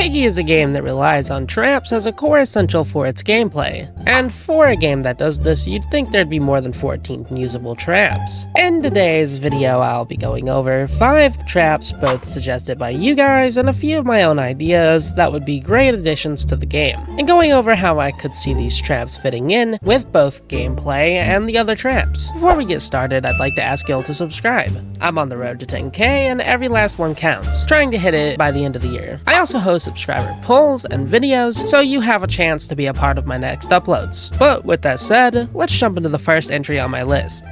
Piggy is a game that relies on traps as a core essential for its gameplay, and for a game that does this, you'd think there'd be more than 14 usable traps. In today's video, I'll be going over 5 traps, both suggested by you guys, and a few of my own ideas that would be great additions to the game, and going over how I could see these traps fitting in with both gameplay and the other traps. Before we get started, I'd like to ask y'all to subscribe. I'm on the road to 10k, and every last one counts, trying to hit it by the end of the year. I also host subscriber polls and videos, so you have a chance to be a part of my next uploads. But with that said, let's jump into the first entry on my list.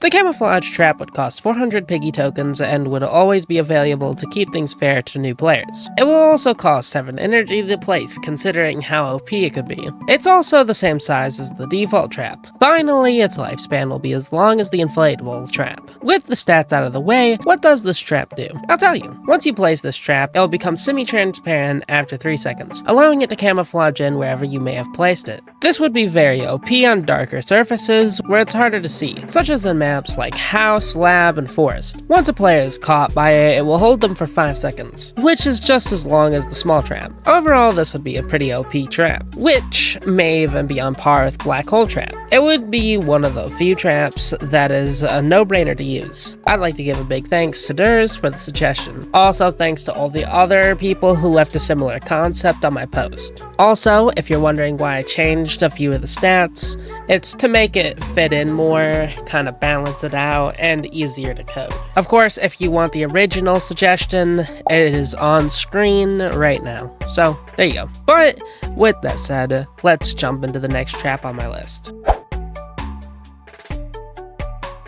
The camouflage trap would cost 400 Piggy tokens and would always be available to keep things fair to new players. It will also cost 7 energy to place, considering how OP it could be. It's also the same size as the default trap. Finally, its lifespan will be as long as the inflatable trap. With the stats out of the way, what does this trap do? I'll tell you. Once you place this trap, it will become semi-transparent after 3 seconds, allowing it to camouflage in wherever you may have placed it. This would be very OP on darker surfaces where it's harder to see, such as in maps like house, lab, and forest. Once a player is caught by it, it will hold them for 5 seconds, which is just as long as the small trap. Overall, this would be a pretty OP trap, which may even be on par with black hole trap. It would be one of the few traps that is a no-brainer to use. I'd like to give a big thanks to Durs for the suggestion. Also, thanks to all the other people who left a similar concept on my post. Also, if you're wondering why I changed a few of the stats, it's to make it fit in more, kind of balance it out, and easier to code. Of course, if you want the original suggestion, it is on screen right now. So, there you go. But, with that said, let's jump into the next trap on my list.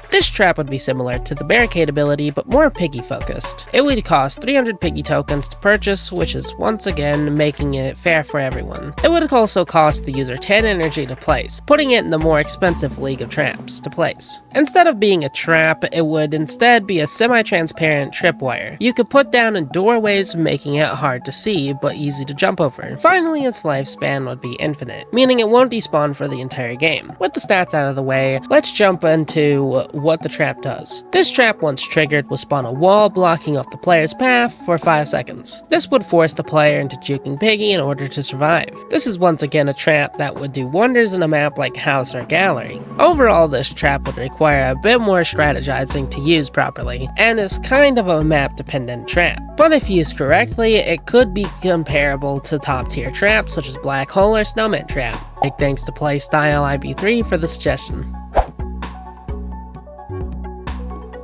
This trap would be similar to the barricade ability, but more Piggy focused. It would cost 300 Piggy tokens to purchase, which is once again making it fair for everyone. It would also cost the user 10 energy to place, putting it in the more expensive league of traps to place. Instead of being a trap, it would instead be a semi-transparent tripwire. You could put down in doorways, making it hard to see, but easy to jump over. Finally, its lifespan would be infinite, meaning it won't despawn for the entire game. With the stats out of the way, let's jump into what the trap does. This trap, once triggered, will spawn a wall blocking off the player's path for 5 seconds. This would force the player into juking Piggy in order to survive. This is once again a trap that would do wonders in a map like house or gallery. Overall, this trap would require a bit more strategizing to use properly, and is kind of a map dependent trap. But if used correctly, it could be comparable to top tier traps such as black hole or snowman trap. Big thanks to Playstyle IB3 for the suggestion.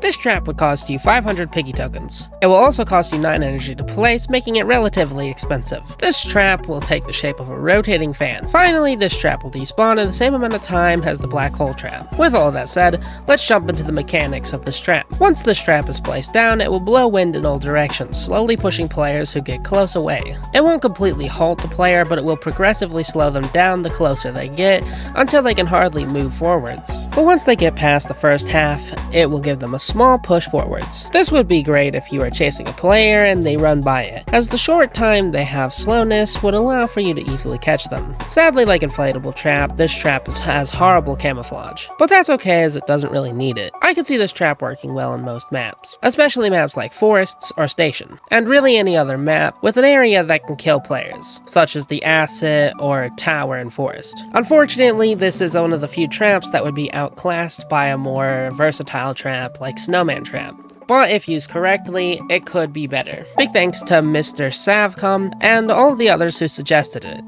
This trap would cost you 500 Piggy tokens. It will also cost you 9 energy to place, making it relatively expensive. This trap will take the shape of a rotating fan. Finally, this trap will despawn in the same amount of time as the black hole trap. With all that said, let's jump into the mechanics of this trap. Once this trap is placed down, it will blow wind in all directions, slowly pushing players who get close away. It won't completely halt the player, but it will progressively slow them down the closer they get, until they can hardly move forwards. But once they get past the first half, it will give them a small push forwards. This would be great if you are chasing a player and they run by it, as the short time they have slowness would allow for you to easily catch them. Sadly, like inflatable trap, this trap has horrible camouflage, but that's okay as it doesn't really need it. I could see this trap working well in most maps, especially maps like forests or station, and really any other map with an area that can kill players, such as the asset or tower in forest. Unfortunately, this is one of the few traps that would be outclassed by a more versatile trap like snowman trap. But if used correctly, it could be better. Big thanks to Mr. Savcom and all the others who suggested it.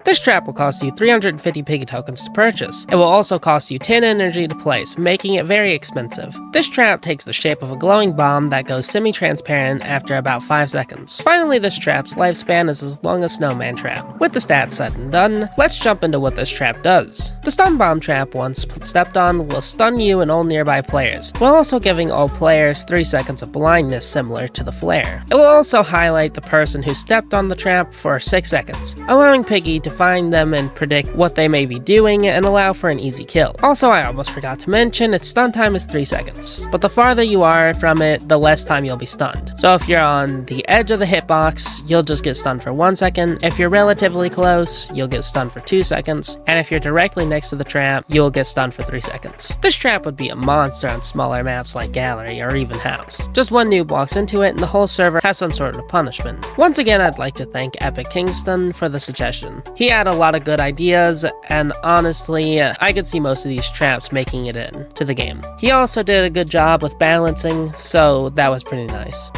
This trap will cost you 350 Piggy tokens to purchase. It will also cost you 10 energy to place, making it very expensive. This trap takes the shape of a glowing bomb that goes semi-transparent after about 5 seconds. Finally, this trap's lifespan is as long as snowman trap. With the stats said and done, let's jump into what this trap does. The stun bomb trap, once stepped on, will stun you and all nearby players, while also giving all players 3 seconds of blindness similar to the flare. It will also highlight the person who stepped on the trap for 6 seconds, allowing Piggy to find them and predict what they may be doing and allow for an easy kill. Also, I almost forgot to mention, its stun time is 3 seconds, but the farther you are from it, the less time you'll be stunned. So if you're on the edge of the hitbox, you'll just get stunned for 1 second. If you're relatively close, you'll get stunned for 2 seconds. And if you're directly next to the trap, you'll get stunned for 3 seconds. This trap would be a monster on smaller maps like Gallery or even House. Just one noob walks into it and the whole server has some sort of punishment. Once again, I'd like to thank Epic Kingston for the suggestion. He had a lot of good ideas, and honestly, I could see most of these traps making it in to the game. He also did a good job with balancing, so that was pretty nice.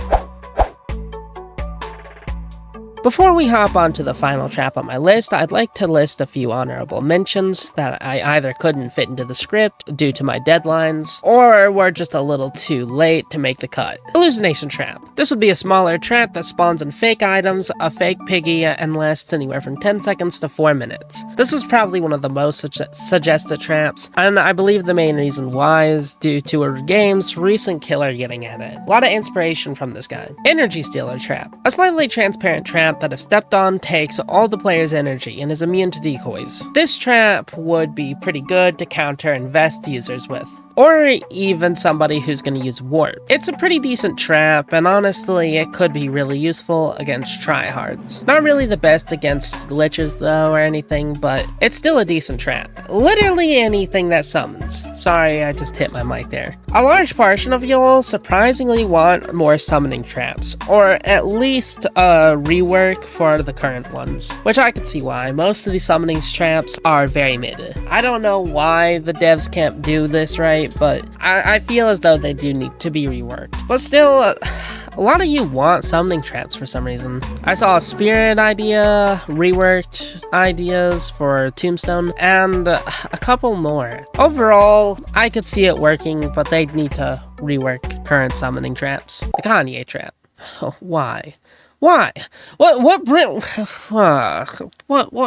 Before we hop on to the final trap on my list, I'd like to list a few honorable mentions that I either couldn't fit into the script due to my deadlines, or were just a little too late to make the cut. Hallucination Trap. This would be a smaller trap that spawns in fake items, a fake piggy, and lasts anywhere from 10 seconds to 4 minutes. This is probably one of the most suggested traps, and I believe the main reason why is due to a game's recent killer getting at it. A lot of inspiration from this guy. Energy Stealer Trap. A slightly transparent trap that if stepped on takes all the player's energy and is immune to decoys. This trap would be pretty good to counter invest users with, or even somebody who's going to use warp. It's a pretty decent trap, and honestly, it could be really useful against tryhards. Not really the best against glitches though or anything, but it's still a decent trap. Literally anything that summons. Sorry, I just hit my mic there. A large portion of y'all surprisingly want more summoning traps, or at least a rework for the current ones, which I could see why. Most of the summoning traps are very mid. I don't know why the devs can't do this right, but I feel as though they do need to be reworked. But still, a lot of you want summoning traps for some reason. I saw a spirit idea, reworked ideas for Tombstone, and a couple more. Overall, I could see it working, but they'd need to rework current summoning traps. The Kanye trap. Oh, why? Why? What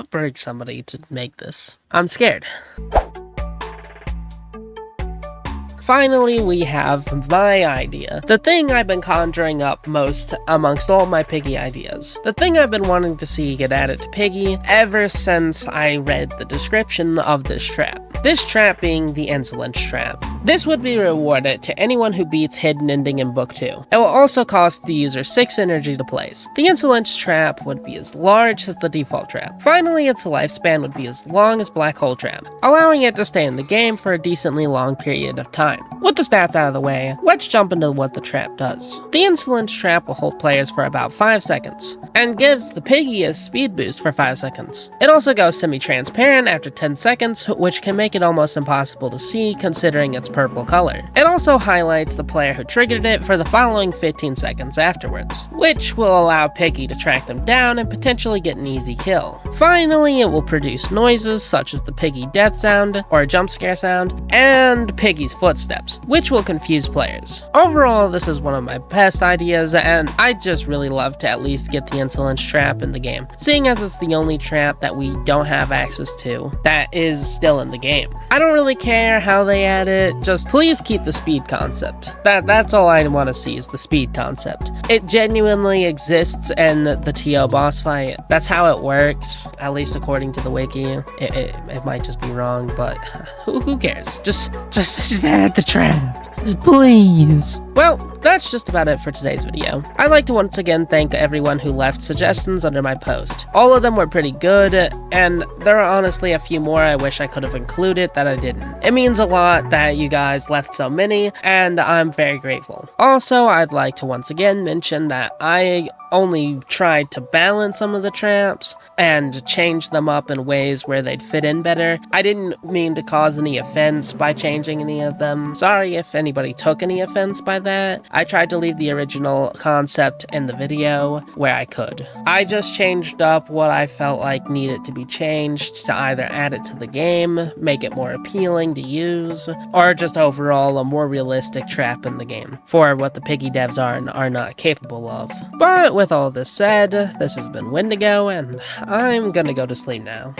brings somebody to make this? I'm scared. Finally, we have my idea. The thing I've been conjuring up most amongst all my Piggy ideas. The thing I've been wanting to see get added to Piggy ever since I read the description of this trap. This trap being the Insolence Trap. This would be rewarded to anyone who beats Hidden Ending in Book 2. It will also cost the user 6 energy to place. The Insolence Trap would be as large as the default trap. Finally, its lifespan would be as long as Black Hole Trap, allowing it to stay in the game for a decently long period of time. With the stats out of the way, let's jump into what the trap does. The Insolence Trap will hold players for about 5 seconds, and gives the Piggy a speed boost for 5 seconds. It also goes semi-transparent after 10 seconds, which can make it almost impossible to see considering its purple color. It also highlights the player who triggered it for the following 15 seconds afterwards, which will allow Piggy to track them down and potentially get an easy kill. Finally, it will produce noises such as the Piggy death sound, or jump scare sound, and Piggy's footsteps, which will confuse players. Overall, this is one of my best ideas, and I'd just really love to at least get the Insolence Trap in the game, seeing as it's the only trap that we don't have access to that is still in the game. I don't really care how they add it, just please keep the speed concept. That's all I want to see is the speed concept. It genuinely exists in the TO boss fight. That's how it works, at least according to the wiki. It might just be wrong, but who cares? Just add the trap, please. Well, that's just about it for today's video. I'd like to once again thank everyone who left suggestions under my post. All of them were pretty good, and there are honestly a few more I wish I could have included that I didn't. It means a lot that you guys left so many, and I'm very grateful. Also, I'd like to once again mention that I only tried to balance some of the traps and change them up in ways where they'd fit in better. I didn't mean to cause any offense by changing any of them. Sorry if anybody took any offense by that. I tried to leave the original concept in the video where I could. I just changed up what I felt like needed to be changed to either add it to the game, make it more appealing to use, or just overall a more realistic trap in the game for what the Piggy devs are and are not capable of. But with all this said, this has been Wendigo, and I'm gonna go to sleep now.